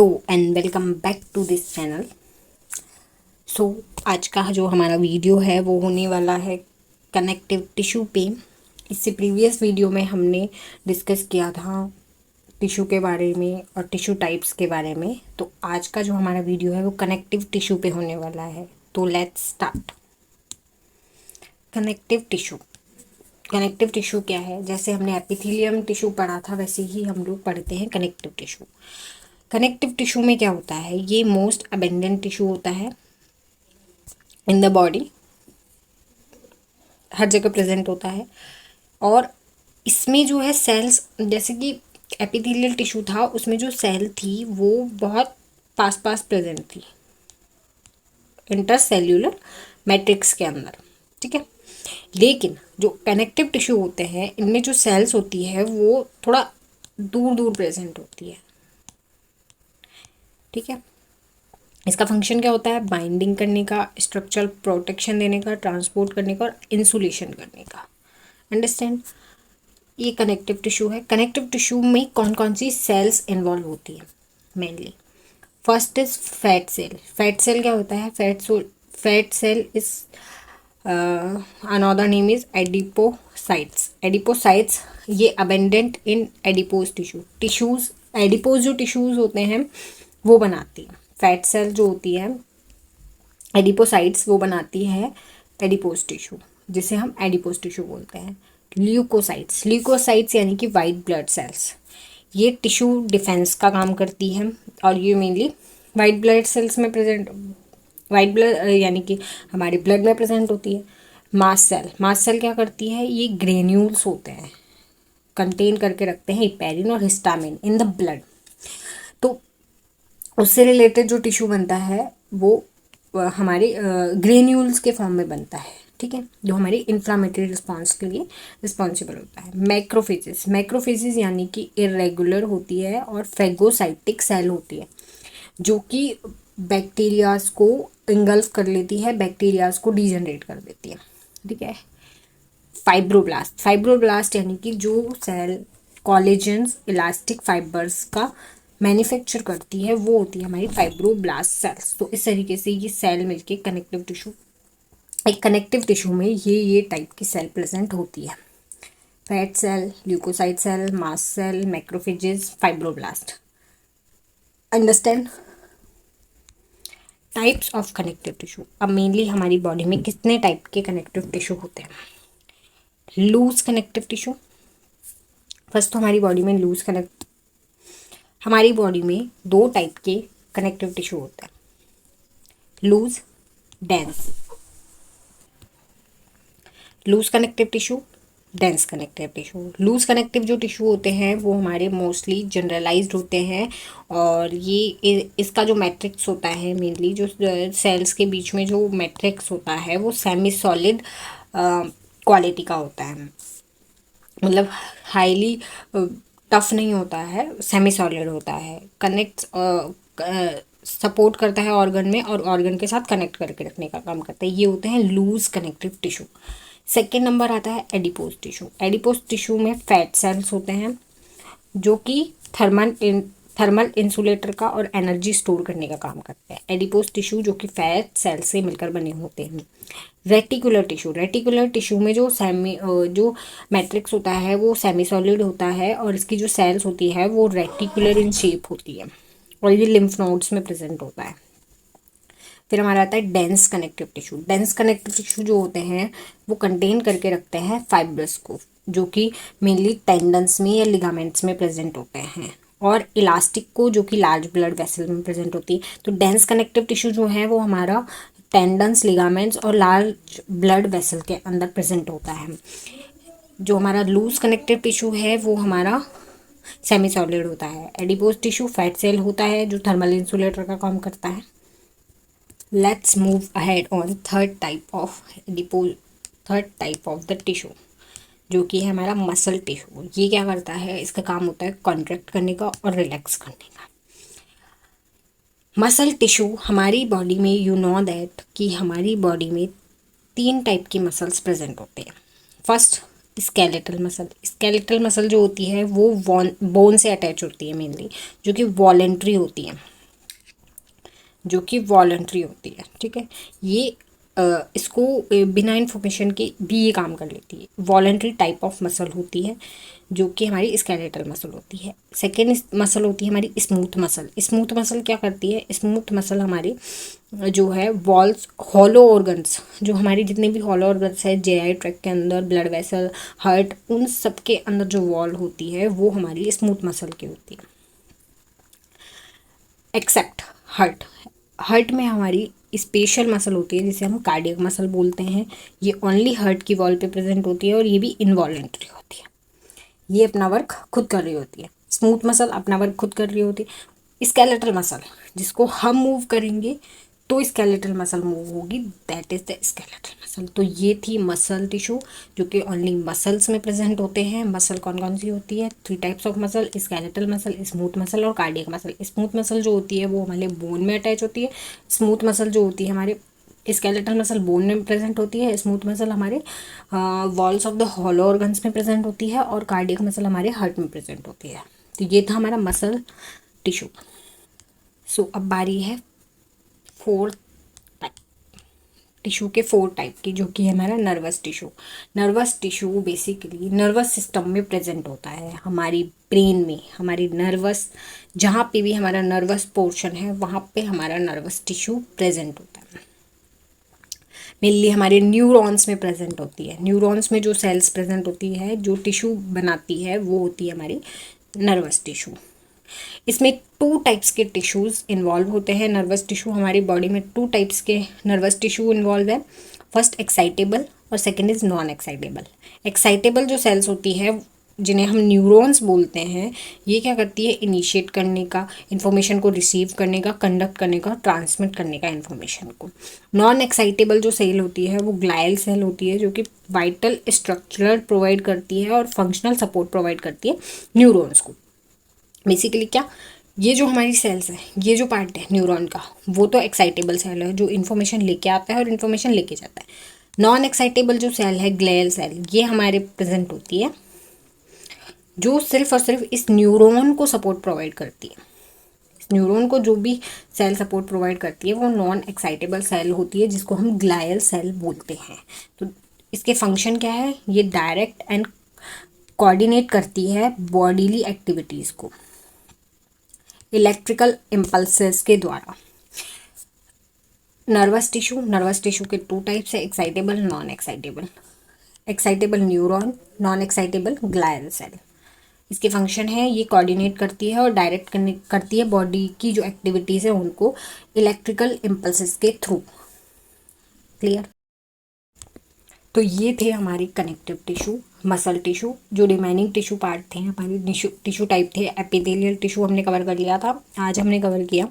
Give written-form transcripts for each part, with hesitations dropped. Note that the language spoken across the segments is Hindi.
Hello and welcome back to this channel. So आज का जो हमारा वीडियो है वो होने वाला है कनेक्टिव टिश्यू पे। इससे प्रीवियस वीडियो में हमने डिस्कस किया था टिश्यू के बारे में और टिश्यू टाइप्स के बारे में। तो आज का जो हमारा वीडियो है वो कनेक्टिव टिश्यू पे होने वाला है। तो let's start. Connective tissue. Connective tissue क्या है? जैसे हमने एपिथेलियम टिश्यू पढ़ा था वैसे ही हम लोग पढ़ते हैं कनेक्टिव टिश्यू। कनेक्टिव टिश्यू में क्या होता है? ये मोस्ट अबेंडेंट टिश्यू होता है इन द बॉडी, हर जगह प्रेजेंट होता है। और इसमें जो है सेल्स, जैसे कि एपिथेलियल टिश्यू था उसमें जो सेल थी वो बहुत पास पास प्रेजेंट थी इंटरसेल्यूलर मैट्रिक्स के अंदर, ठीक है। लेकिन जो कनेक्टिव टिश्यू होते हैं इनमें जो सेल्स होती है वो थोड़ा दूर दूर प्रेजेंट होती है, ठीक है। इसका फंक्शन क्या होता है? बाइंडिंग करने का, स्ट्रक्चरल प्रोटेक्शन देने का, ट्रांसपोर्ट करने का और इंसुलेशन करने का। अंडरस्टैंड? ये कनेक्टिव टिश्यू है। कनेक्टिव टिश्यू में कौन कौन सी सेल्स इन्वॉल्व होती है? Mainly first is fat cell. Fat cell क्या होता है? Fat cell is another name is adipocytes. Adipocytes ये abundant in adipose tissues. Adipose जो टिश्यूज होते हैं वो बनाती है। फैट सेल जो होती है एडिपोसाइट्स वो बनाती है एडिपोज टिश्यू, जिसे हम एडिपोज टिश्यू बोलते हैं। ल्यूकोसाइट्स। ल्यूकोसाइट्स यानी कि वाइट ब्लड सेल्स, ये टिश्यू डिफेंस का काम करती है और ये मेनली वाइट ब्लड सेल्स में प्रेजेंट, वाइट ब्लड यानी कि हमारे ब्लड में प्रेजेंट होती है। Mast cell. मास्ट सेल क्या करती है? ये ग्रेन्यूल्स होते हैं, कंटेन करके रखते हैं हेपेरिन और हिस्टामिन इन द ब्लड। तो उससे रिलेटेड जो टिश्यू बनता है वो हमारे ग्रेन्यूल्स के फॉर्म में बनता है, ठीक है, जो हमारी इन्फ्लामेटरी रिस्पॉन्स के लिए रिस्पॉन्सिबल होता है। मैक्रोफेजेस। मैक्रोफेजेस यानी कि इरेगुलर होती है और फेगोसाइटिक सेल होती है जो कि बैक्टीरियाज को इंगल्फ कर लेती है, बैक्टीरियाज को डिजनरेट कर देती है, ठीक है। फाइब्रोब्लास्ट। फाइब्रोब्लास्ट यानी कि जो सेल कोलेजन्स इलास्टिक फाइबर्स का मैन्युफैक्चर करती है वो होती है हमारी फाइब्रोब्लास्ट सेल्स। तो इस तरीके से ये सेल मिलके कनेक्टिव टिश्यू, एक कनेक्टिव टिश्यू में ये टाइप की सेल प्रेजेंट होती है। Fat cell, leucocyte cell, mast cell, macrophages, fibroblast. Understand? Types of connective tissue. अब मेनली हमारी बॉडी में कितने टाइप के कनेक्टिव टिश्यू होते हैं? Loose connective tissue. फर्स्ट तो हमारी बॉडी में हमारी बॉडी में दो टाइप के कनेक्टिव टिश्यू होते हैं, loose, dense. Loose connective tissue, dense connective tissue. Loose connective जो टिश्यू होते हैं वो हमारे मोस्टली जनरलाइज्ड होते हैं और ये इसका जो मैट्रिक्स होता है, मेनली जो सेल्स के बीच में जो मैट्रिक्स होता है वो सेमी सॉलिड क्वालिटी का होता है, मतलब हाईली टफ नहीं होता है, सेमी सॉलिड होता है। कनेक्ट सपोर्ट करता है ऑर्गन में और ऑर्गन के साथ कनेक्ट करके रखने का काम करता है। ये होते हैं loose connective tissue. Second number आता है एडिपोज टिश्यू। एडिपोज टिश्यू में फैट सेल्स होते हैं जो कि थर्मल इंसुलेटर का और एनर्जी स्टोर करने का काम करते हैं। एडिपोज टिश्यू जो कि फैट सेल से मिलकर बने होते हैं। Reticular tissue. रेटिकुलर टिश्यू में जो मैट्रिक्स होता है वो सेमी सॉलिड होता है और इसकी जो सेल्स होती है वो रेटिकुलर इन शेप होती है और ये लिम्फ नोड्स में प्रेजेंट होता है। फिर हमारा आता है dense connective tissue. Dense connective tissue जो होते हैं वो कंटेन करके रखते हैं फाइब्रस को, जो कि मेनली टेंडन्स में या लिगामेंट्स में प्रेजेंट होते हैं, और इलास्टिक को जो कि लार्ज ब्लड वेसल में प्रेजेंट होती है। तो डेंस कनेक्टिव टिश्यू जो है वो हमारा टेंडन्स, लिगामेंट्स और लार्ज ब्लड वेसल के अंदर प्रेजेंट होता है। जो हमारा लूज कनेक्टिव टिश्यू है वो हमारा सेमी सॉलिड होता है। एडिपोज टिश्यू फैट सेल होता है जो थर्मल इंसुलेटर का काम करता है। Let's move ahead on third type of the tissue जो कि है हमारा मसल टिश्यू। ये क्या करता है? इसका काम होता है कॉन्ट्रैक्ट करने का और रिलैक्स करने का। मसल टिश्यू हमारी बॉडी में, यू नो दैट कि हमारी बॉडी में 3 टाइप की मसल्स प्रेजेंट होते हैं। First skeletal muscle. Skeletal muscle जो होती है वो बोन से अटैच होती है मेनली, जो कि वॉलेंट्री होती है। जो कि वॉलंटरी होती है, ठीक है। ये इसको बिना इन्फॉर्मेशन के भी ये काम कर लेती है। वॉलंटरी टाइप ऑफ मसल होती है जो कि हमारी स्केलेटल मसल होती है। सेकेंड मसल होती है हमारी स्मूथ मसल। स्मूथ मसल क्या करती है? स्मूथ मसल हमारी जो है वॉल्स, हॉलो ऑर्गन्स, जो हमारी जितने भी हॉलो ऑर्गन्स है जीआई ट्रैक्ट के अंदर, ब्लड वेसल, हार्ट, उन सब के अंदर जो वॉल होती है वो हमारी स्मूथ मसल की होती है। Accept heart. हार्ट में हमारी स्पेशल मसल होती है जिसे हम कार्डियक मसल बोलते हैं। ये ओनली हार्ट की वॉल पे प्रेजेंट होती है और ये भी इनवॉलेंट्री होती है। ये अपना वर्क खुद कर रही होती है। स्मूथ मसल अपना वर्क खुद कर रही होती है। स्केलेटल मसल जिसको हम मूव करेंगे तो स्केलेटल मसल मूव होगी, that is the skeletal muscle. तो ये थी मसल टिश्यू जो कि ओनली मसल्स में प्रेजेंट होते हैं। मसल कौन कौन सी होती है? 3 types of muscle, skeletal muscle, smooth muscle और कार्डियक मसल। स्मूथ मसल जो होती है वो हमारे बोन में अटैच होती है। स्मूथ मसल जो होती है हमारे, स्केलेटल मसल बोन में प्रेजेंट होती है, स्मूथ मसल हमारे walls of the hollow organs में प्रेजेंट होती है और कार्डियक मसल हमारे हार्ट में प्रेजेंट होती है। तो ये था हमारा मसल टिश्यू। सो अब बारी है फोर्थ टाइप, टिश्यू के 4 टाइप की, जो कि है हमारा nervous tissue. Nervous tissue basically nervous system में प्रेजेंट होता है, हमारी ब्रेन में, हमारी नर्वस, जहाँ पे भी हमारा नर्वस पोर्शन है वहाँ पे हमारा नर्वस टिश्यू प्रेजेंट होता है। मेनली हमारे न्यूरॉन्स में प्रेजेंट होती है। न्यूरॉन्स में जो सेल्स प्रेजेंट होती है, जो टिश्यू बनाती है, वो होती है हमारी नर्वस टिश्यू। इसमें 2 टाइप्स के टिश्यूज़ इन्वॉल्व होते हैं। नर्वस टिश्यू हमारी बॉडी में 2 टाइप्स के नर्वस टिश्यू इन्वॉल्व है। फर्स्ट एक्साइटेबल और second is non excitable. Excitable जो सेल्स होती है जिन्हें हम न्यूरॉन्स बोलते हैं, ये क्या करती है? इनिशिएट करने का, इन्फॉर्मेशन को रिसीव करने का, कंडक्ट करने का, ट्रांसमिट करने का इन्फॉर्मेशन को। नॉन एक्साइटेबल जो सेल होती है वो ग्लायल सेल होती है जो कि वाइटल स्ट्रक्चर प्रोवाइड करती है और फंक्शनल सपोर्ट प्रोवाइड करती है न्यूरॉन्स को। बेसिकली क्या, ये जो हमारी सेल्स है, ये जो पार्ट है न्यूरॉन का, वो तो एक्साइटेबल सेल है जो इन्फॉर्मेशन लेके आता है और इन्फॉर्मेशन लेके जाता है। नॉन एक्साइटेबल जो सेल है, ग्लियल सेल, ये हमारे प्रेजेंट होती है जो सिर्फ और सिर्फ इस न्यूरॉन को सपोर्ट प्रोवाइड करती है। इस न्यूरॉन को जो भी सेल सपोर्ट प्रोवाइड करती है वो नॉन एक्साइटेबल सेल होती है जिसको हम ग्लायल सेल बोलते हैं। तो इसके फंक्शन क्या है? ये डायरेक्ट एंड कोऑर्डिनेट करती है बॉडीली एक्टिविटीज़ को इलेक्ट्रिकल इम्पल्सेस के द्वारा। नर्वस टिश्यू के 2 टाइप्स है, excitable, non excitable. Excitable neuron, non excitable glial cell. इसके फंक्शन है ये कोऑर्डिनेट करती है और डायरेक्ट करती है बॉडी की जो एक्टिविटीज़ है उनको इलेक्ट्रिकल इम्पल्सेस के थ्रू। क्लियर? तो ये थे हमारे कनेक्टिव टिश्यू, मसल टिश्यू। जो रिमेनिंग टिश्यू पार्ट थे हमारे टिश्यू टाइप थे, एपिथेलियल टिश्यू हमने कवर कर लिया था। आज हमने कवर किया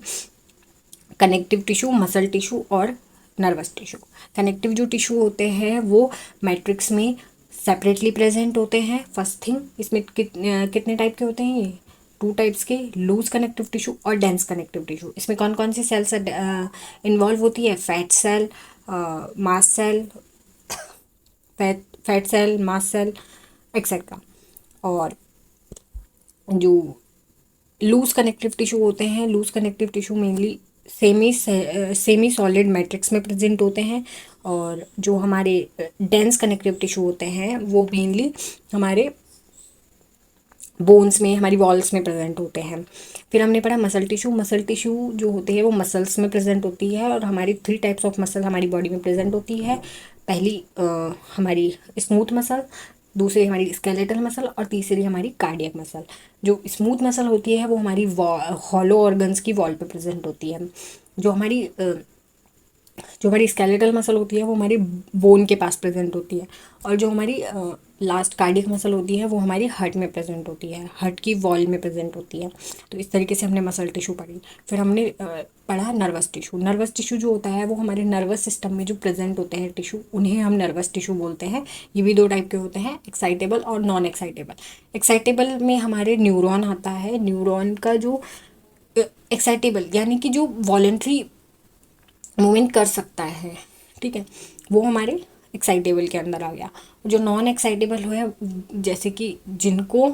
कनेक्टिव टिश्यू, मसल टिश्यू और नर्वस टिश्यू। कनेक्टिव जो टिश्यू होते हैं वो मैट्रिक्स में सेपरेटली प्रेजेंट होते हैं। फर्स्ट थिंग, इसमें कितने टाइप के होते हैं? ये 2 टाइप्स के, लूज कनेक्टिव टिश्यू और डेंस कनेक्टिव टिश्यू। इसमें कौन कौन सी सेल्स इन्वॉल्व होती है? Fat cell, mass cell, fat cell, mass cell etcetera. और जो लूज कनेक्टिव टिश्यू होते हैं, loose connective tissue mainly semi solid matrix में प्रेजेंट होते हैं। और जो हमारे डेंस कनेक्टिव टिश्यू होते हैं वो मेनली हमारे बोन्स में, हमारी वॉल्स में प्रेजेंट होते हैं। फिर हमने पढ़ा मसल टिश्यू। मसल टिश्यू जो होती है वो मसल्स में प्रेजेंट होती है और हमारी 3 टाइप्स ऑफ मसल हमारी बॉडी में प्रेजेंट होती है। पहली हमारी स्मूथ मसल, दूसरी हमारी स्केलेटल मसल और तीसरी हमारी कार्डियक मसल। जो स्मूथ मसल होती है वो हमारी हॉलो ऑर्गन्स की वॉल पे प्रेजेंट होती है। जो हमारी स्केलेटल मसल होती है वो हमारी बोन के पास प्रेजेंट होती है। और जो हमारी लास्ट कार्डियक मसल होती है वो हमारी हार्ट में प्रेजेंट होती है, हार्ट की वॉल में प्रेजेंट होती है। तो इस तरीके से हमने मसल टिश्यू पढ़ी। फिर हमने पढ़ा नर्वस टिश्यू। नर्वस टिश्यू जो होता है वो हमारे नर्वस सिस्टम में जो प्रेजेंट होते हैं टिश्यू, उन्हें हम नर्वस टिश्यू बोलते हैं। ये भी 2 टाइप के होते हैं, एक्साइटेबल और नॉन एक्साइटेबल। एक्साइटेबल में हमारे न्यूरॉन आता है। न्यूरॉन का जो एक्साइटेबल यानी कि जो वॉलेंट्री मूवमेंट कर सकता है, ठीक है, वो हमारे एक्साइटेबल के अंदर आ गया। जो नॉन एक्साइटेबल है, जैसे कि जिनको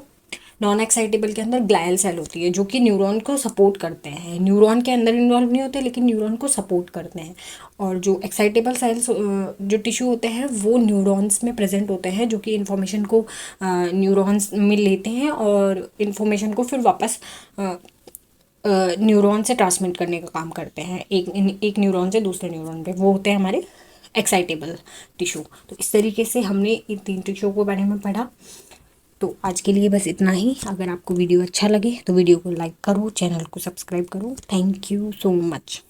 नॉन एक्साइटेबल के अंदर ग्लायल सेल होती है जो कि न्यूरॉन को सपोर्ट करते हैं, न्यूरॉन के अंदर इन्वॉल्व नहीं होते लेकिन न्यूरॉन को सपोर्ट करते हैं। और जो एक्साइटेबल सेल्स जो टिश्यू होते हैं वो न्यूरॉन्स में प्रेजेंट होते हैं, जो कि इन्फॉर्मेशन को न्यूरॉन्स में लेते हैं और इन्फॉर्मेशन को फिर वापस न्यूरॉन से ट्रांसमिट करने का काम करते हैं, एक न्यूरॉन से दूसरे न्यूरॉन पे। वो होते हैं हमारे एक्साइटेबल टिश्यू। तो इस तरीके से हमने इन 3 टिश्यू के बारे में पढ़ा। तो आज के लिए बस इतना ही। अगर आपको वीडियो अच्छा लगे तो वीडियो को लाइक करो, चैनल को सब्सक्राइब करो। Thank you so much.